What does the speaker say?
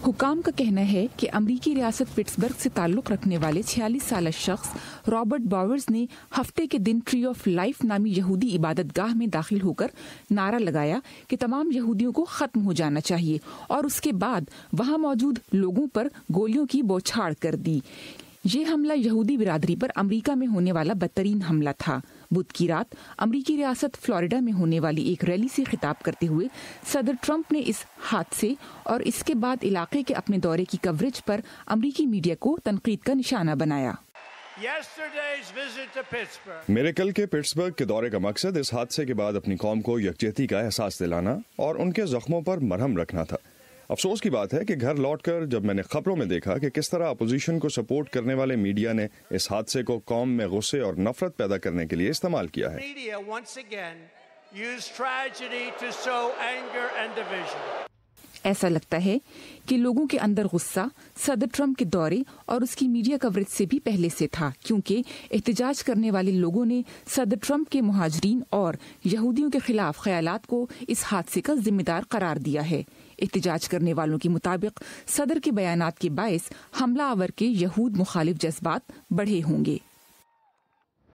हुकाम का कहना है कि अमरीकी रियासत पिट्सबर्ग से ताल्लुक़ रखने वाले 46 साल शख्स रॉबर्ट बावर्स ने हफ्ते के दिन ट्री ऑफ लाइफ नामी यहूदी इबादतगाह में दाखिल होकर नारा लगाया कि तमाम यहूदियों को ख़त्म हो जाना चाहिए और उसके बाद वहाँ मौजूद लोगों पर गोलियों की बौछार कर दी। ये हमला यहूदी बिरादरी पर अमेरिका में होने वाला बदतरीन हमला था। बुध की रात अमेरिकी रियासत फ्लोरिडा में होने वाली एक रैली से खिताब करते हुए सदर ट्रंप ने इस हादसे और इसके बाद इलाके के अपने दौरे की कवरेज पर अमेरिकी मीडिया को तनकीद का निशाना बनाया। मेरे कल के पिट्सबर्ग के दौरे का मकसद इस हादसे के बाद अपनी कौम को यकजहती का एहसास दिलाना और उनके जख्मों पर मरहम रखना था। अफसोस की बात है कि घर लौटकर जब मैंने खबरों में देखा कि किस तरह अपोजिशन को सपोर्ट करने वाले मीडिया ने इस हादसे को कौम में गुस्से और नफरत पैदा करने के लिए इस्तेमाल किया है। ऐसा लगता है कि लोगों के अंदर गुस्सा सदर ट्रंप के दौरे और उसकी मीडिया कवरेज से भी पहले से था, क्योंकि एहतजाज करने वाले लोगों ने सदर ट्रंप के मुहाजिरीन और यहूदियों के खिलाफ ख्यालात को इस हादसे का जिम्मेदार करार दिया है। एहतजाज करने वालों के मुताबिक सदर के बयानात के बायस हमला आवर के यहूद मुखालिफ जज्बात बढ़े होंगे।